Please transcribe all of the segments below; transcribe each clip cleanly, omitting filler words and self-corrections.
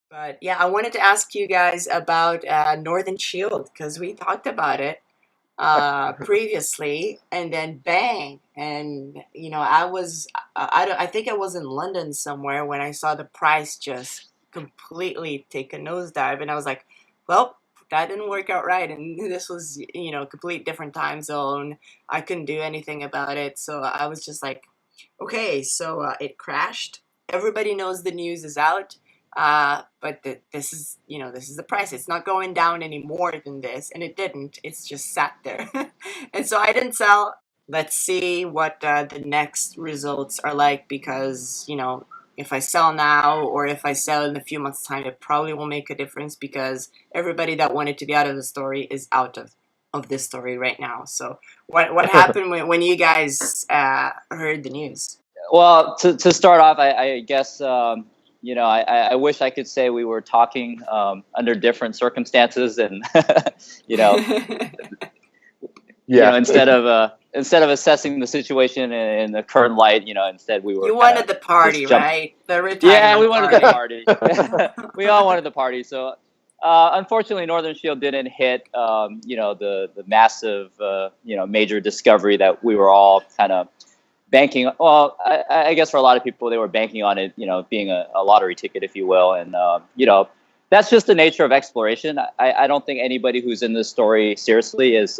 But yeah, I wanted to ask you guys about Northern Shield because we talked about it previously, and then bang, and I think I was in London somewhere when I saw the price just completely take a nosedive, and I was like, well. That didn't work out right, and this was, complete different time zone. I couldn't do anything about it, so I was just like, okay, so it crashed. Everybody knows the news is out, but this is, this is the price. It's not going down any more than this, and it didn't. It's just sat there, and so I didn't sell. Let's see what the next results are like because if I sell now or if I sell in a few months' time, it probably will make a difference because everybody that wanted to be out of the story is out of this story right now. So what happened when you guys heard the news? Well, to start off, I guess I wish I could say we were talking under different circumstances, and you know Yeah. instead of assessing the situation in the current light, instead we were You kind of wanted the party, just jump. right? The Yeah, we retirement wanted the party. party. We all wanted the party. So, unfortunately, Northern Shield didn't hit, the massive, major discovery that we were all kind of banking. Well, I guess for a lot of people, they were banking on it, being a lottery ticket, if you will. And, that's just the nature of exploration. I don't think anybody who's in this story seriously is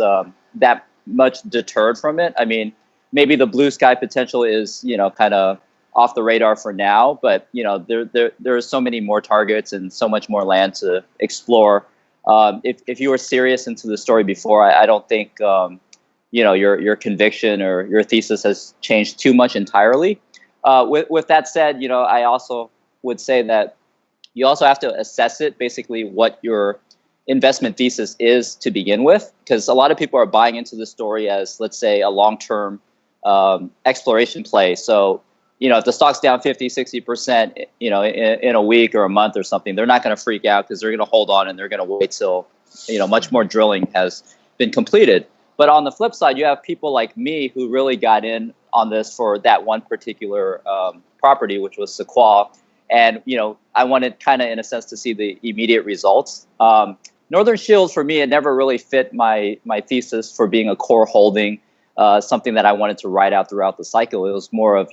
that much deterred from it. I mean, maybe the blue sky potential is, kind of off the radar for now, but there are so many more targets and so much more land to explore. If you were serious into the story before, I don't think your conviction or your thesis has changed too much entirely. With that said, I also would say that you also have to assess it, basically what your investment thesis is to begin with, because a lot of people are buying into the story as, let's say, a long-term exploration play. So, if the stock's down 50, 60%, in a week or a month or something, they're not going to freak out because they're going to hold on and they're going to wait till, much more drilling has been completed. But on the flip side, you have people like me who really got in on this for that one particular property, which was Sequoia. And, I wanted kind of, in a sense, to see the immediate results. Northern Shields, for me, it never really fit my thesis for being a core holding, something that I wanted to ride out throughout the cycle. It was more of,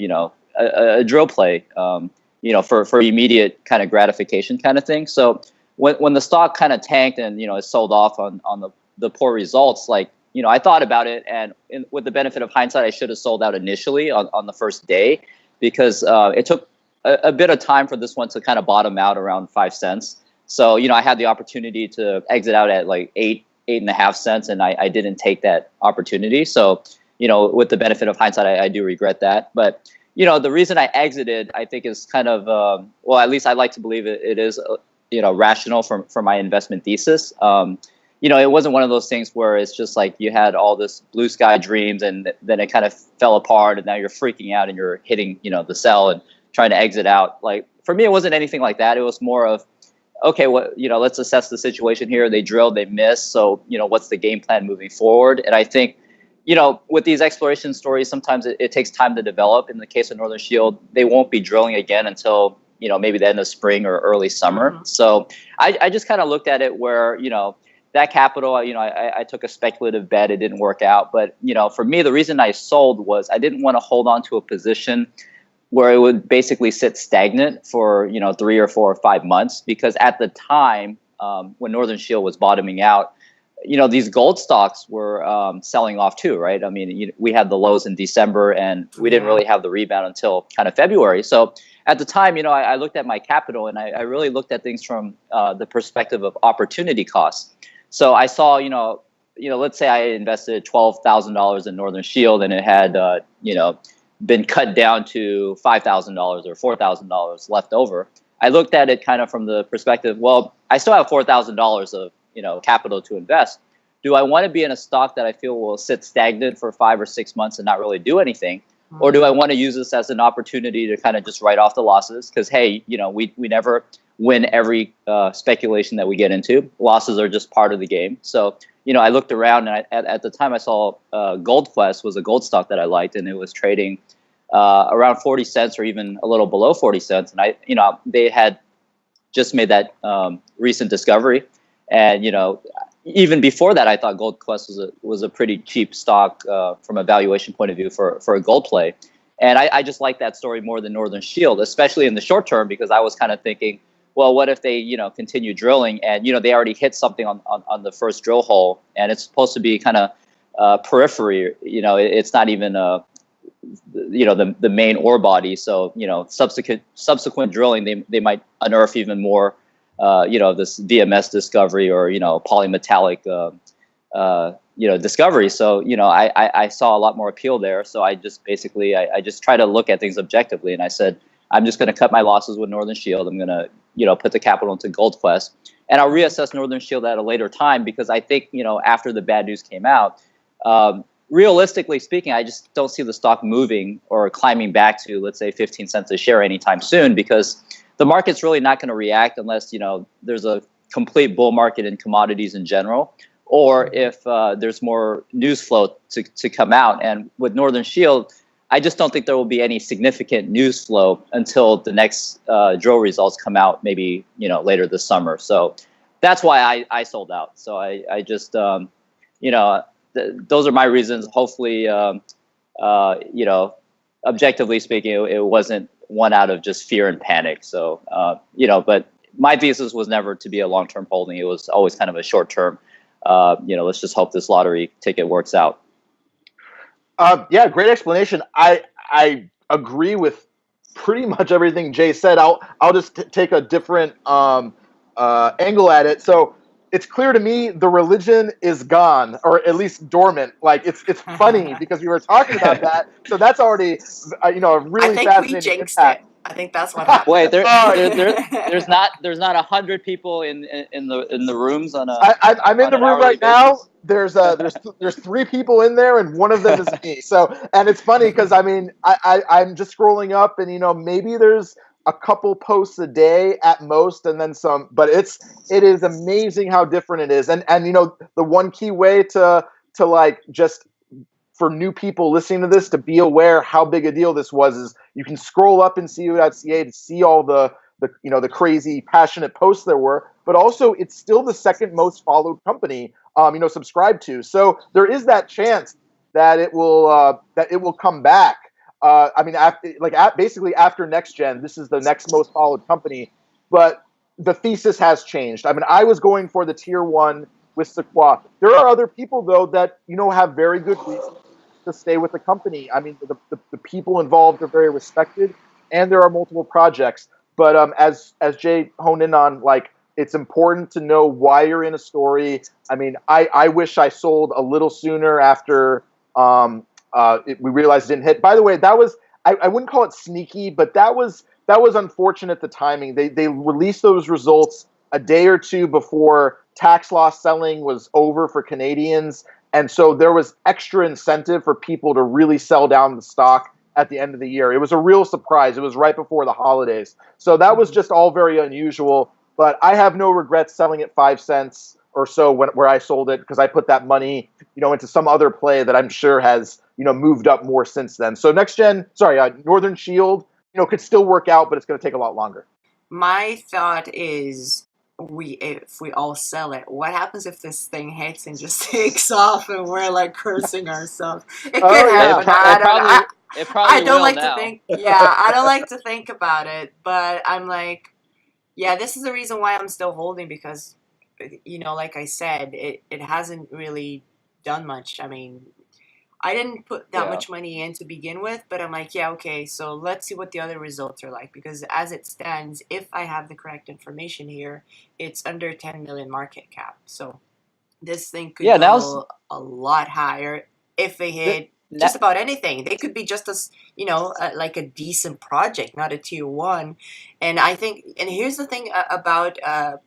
a drill play, for immediate kind of gratification kind of thing. So when the stock kind of tanked and, it sold off on the poor results, like, I thought about it, and with the benefit of hindsight, I should have sold out initially on the first day, because it took a bit of time for this one to kind of bottom out around 5 cents. So, I had the opportunity to exit out at like 8.5 cents, and I didn't take that opportunity. So, with the benefit of hindsight, I do regret that. But, the reason I exited, I think, is kind of, well, at least I like to believe it is, rational for my investment thesis. It wasn't one of those things where it's just like you had all this blue sky dreams and then it kind of fell apart and now you're freaking out and you're hitting, the sell and trying to exit out. Like, for me, it wasn't anything like that. It was more of, okay, let's assess the situation here. They drilled, they missed. So, what's the game plan moving forward? And I think, with these exploration stories, sometimes it takes time to develop. In the case of Northern Shield, they won't be drilling again until, maybe the end of spring or early summer. Mhm. So I just kind of looked at it where, that capital, I took a speculative bet. It didn't work out. But, for me, the reason I sold was I didn't want to hold on to a position where it would basically sit stagnant for, 3 or 4 or 5 months. Because at the time, when Northern Shield was bottoming out, these gold stocks were selling off too, right? I mean, we had the lows in December and we didn't really have the rebound until kind of February. So at the time, I looked at my capital and I really looked at things from the perspective of opportunity costs. So I saw, let's say I invested $12,000 in Northern Shield and it had, been cut down to $5,000 or $4,000 left over. I looked at it kind of from the perspective, well, I still have $4,000 of, capital to invest. Do I want to be in a stock that I feel will sit stagnant for 5 or 6 months and not really do anything? Or do I want to use this as an opportunity to kind of just write off the losses? Because, hey, we never win every speculation that we get into. Losses are just part of the game. So, I looked around and at the time I saw Gold Quest was a gold stock that I liked, and it was trading around 40 cents or even a little below 40 cents. And they had just made that recent discovery. And even before that, I thought Gold Quest was a pretty cheap stock from a valuation point of view for a gold play. And I just like that story more than Northern Shield, especially in the short term, because I was kind of thinking, well, what if they continue drilling and they already hit something on the first drill hole, and it's supposed to be kind of periphery. It's not even the main ore body. So subsequent drilling, they might unearth even more this VMS discovery or polymetallic discovery. So I saw a lot more appeal there. So I just basically I just try to look at things objectively, and I said I'm just going to cut my losses with Northern Shield. I'm going to put the capital into Gold Quest, and I'll reassess Northern Shield at a later time, because I think after the bad news came out, realistically speaking, I just don't see the stock moving or climbing back to, let's say, 15 cents a share anytime soon, because the market's really not going to react unless there's a complete bull market in commodities in general, or if there's more news flow to come out. And with Northern Shield, I just don't think there will be any significant news flow until the next drill results come out, maybe later this summer. So that's why I sold out. So I just those are my reasons. Hopefully, objectively speaking, it wasn't one out of just fear and panic. So but my thesis was never to be a long-term holding. It was always kind of a short-term. Let's just hope this lottery ticket works out. Yeah, great explanation. I agree with pretty much everything Jay said. I'll just take a different angle at it. So it's clear to me the religion is gone, or at least dormant. Like it's funny because we were talking about that. So that's already a really fascinating. I think we jinxed it. I think that's what happened. Wait, there's not 100 people in the rooms on a. I'm in the room right now. There's 3 people in there, and one of them is me. So, and it's funny because I'm just scrolling up, and maybe there's a couple posts a day at most, and then some. But it is amazing how different it is, and the one key way to like just for new people listening to this to be aware how big a deal this was is you can scroll up in CU.ca to see all the crazy passionate posts there were, but also it's still the second most followed company subscribed to. So there is that chance that it will come back. Basically after Next Gen, this is the next most followed company, but the thesis has changed. I mean, I was going for the tier 1 with Sequoia. There are other people though that have very good reasons to stay with the company. I mean, the people involved are very respected, and there are multiple projects. But as Jay honed in on, like, it's important to know why you're in a story. I mean, I wish I sold a little sooner after we realized it didn't hit. By the way, that was I wouldn't call it sneaky, but that was unfortunate. The timing. They released those results a day or two before tax loss selling was over for Canadians. And so there was extra incentive for people to really sell down the stock at the end of the year. It was a real surprise. It was right before the holidays. So that was just all very unusual. But I have no regrets selling at 5 cents or so where I sold it, because I put that money, into some other play that I'm sure has, moved up more since then. So Northern Shield, could still work out, but it's going to take a lot longer. My thought is, if we all sell it, what happens if this thing hits and just takes off and we're like cursing ourselves? It could happen. I don't like to think. Yeah, I don't like to think about it, but I'm like, yeah, this is the reason why I'm still holding, because like I said, it hasn't really done much. I mean, I didn't put that much money in to begin with, but I'm like, yeah, okay, so let's see what the other results are like, because as it stands, if I have the correct information here, it's under 10 million market cap. So this thing could go a lot higher if they hit just about anything. They could be just as, like a decent project, not a tier 1. And I think, and here's the thing about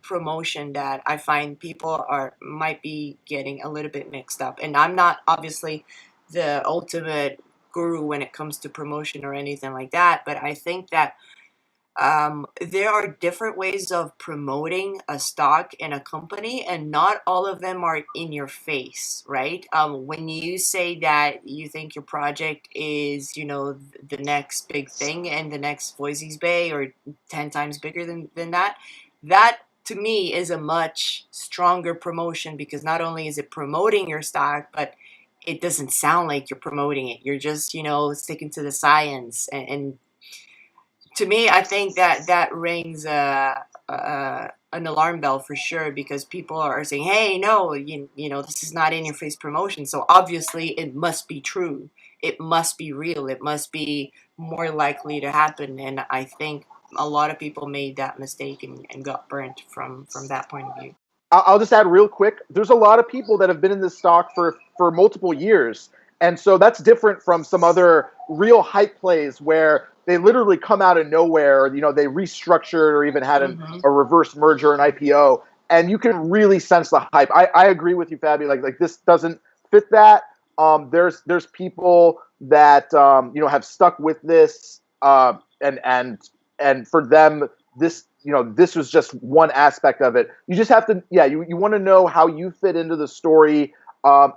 promotion that I find people might be getting a little bit mixed up. And I'm not obviously the ultimate guru when it comes to promotion or anything like that, but I think that there are different ways of promoting a stock in a company, and not all of them are in your face, right? When you say that you think your project is, the next big thing and the next Voisey's Bay or 10 times bigger than that, that to me is a much stronger promotion, because not only is it promoting your stock, but it doesn't sound like you're promoting it. You're just, sticking to the science. And to me, I think that that rings an alarm bell for sure, because people are saying, "Hey, no, this is not in your face promotion. So obviously, it must be true. It must be real. It must be more likely to happen." And I think a lot of people made that mistake and got burnt from that point of view. I'll just add real quick. There's a lot of people that have been in this stock for multiple years. And so that's different from some other real hype plays where they literally come out of nowhere, or, they restructured or even had a reverse merger, an IPO. And you can really sense the hype. I agree with you, Fabi. Like this doesn't fit that. There's people that, have stuck with this, and for them, this was just one aspect of it. You just have to, you want to know how you fit into the story. I'll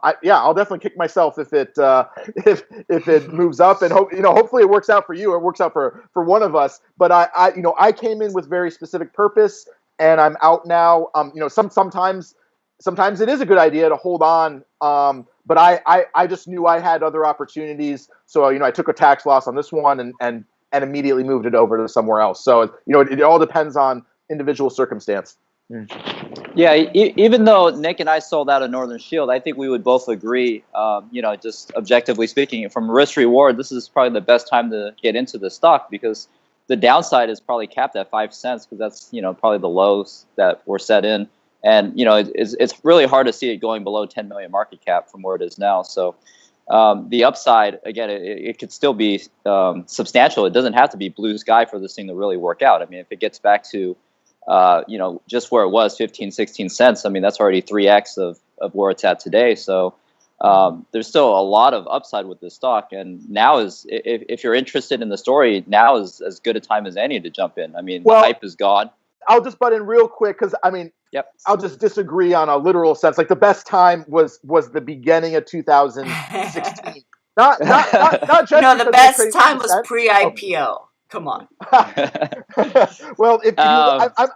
definitely kick myself if it if it moves up, and hopefully it works out for you, or it works out for one of us. But I came in with very specific purpose, and I'm out now. Sometimes it is a good idea to hold on. But I just knew I had other opportunities, so I took a tax loss on this one and immediately moved it over to somewhere else. So it all depends on individual circumstance. Yeah, even though Nick and I sold out of Northern Shield, I think we would both agree, just objectively speaking, from risk reward, this is probably the best time to get into the stock, because the downside is probably capped at 5 cents, because that's, probably the lows that were set in. And, it's really hard to see it going below 10 million market cap from where it is now. So the upside, again, it could still be substantial. It doesn't have to be blue sky for this thing to really work out. I mean, if it gets back to just where it was, 15, 16 cents, I mean, that's already 3x of where it's at today. So there's still a lot of upside with this stock. And now is, if you're interested in the story, now is as good a time as any to jump in. I mean, the hype is gone. I'll just butt in real quick, because, Yep. I'll just disagree on a literal sense. Like, the best time was the beginning of 2016. not just the best time was pre-IPO. Come on. Well,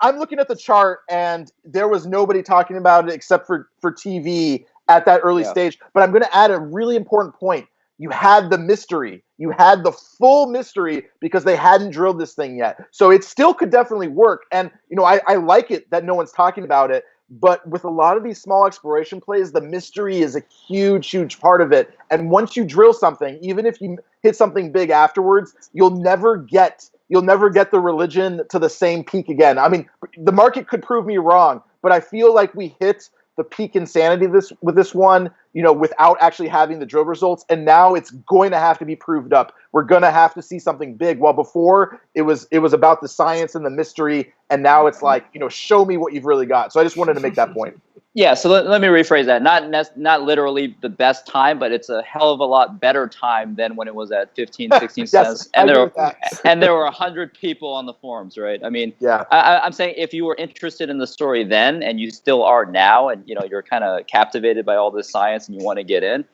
I'm looking at the chart, and there was nobody talking about it except for TV at that early stage. But I'm going to add a really important point. You had the mystery. You had the full mystery, because they hadn't drilled this thing yet. So it still could definitely work. And, I like it that no one's talking about it. But with a lot of these small exploration plays, the mystery is a huge, huge part of it. And once you drill something, even if you hit something big afterwards, you'll never get the religion to the same peak again. I mean, the market could prove me wrong, but I feel like we hit the peak insanity with this one, without actually having the drill results. And now it's going to have to be proved up. We're going to have to see something big. While before it was about the science and the mystery. And now it's like, show me what you've really got. So I just wanted to make that point. Yeah, so let me rephrase that. Not literally the best time, but it's a hell of a lot better time than when it was at 15, 16 cents. And there were 100 people on the forums, right? I mean, I'm saying if you were interested in the story then, and you still are now, and you're kind of captivated by all this science and you want to get in,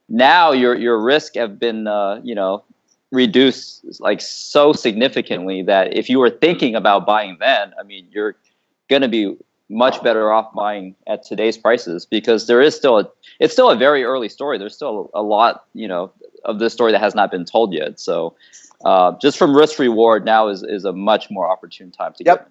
now your risk have been reduced like so significantly that if you were thinking about buying then, I mean, you're going to be much better off buying at today's prices, because there is it's still a very early story. There's still a lot, of this story that has not been told yet. So just from risk reward, now is a much more opportune time to get in.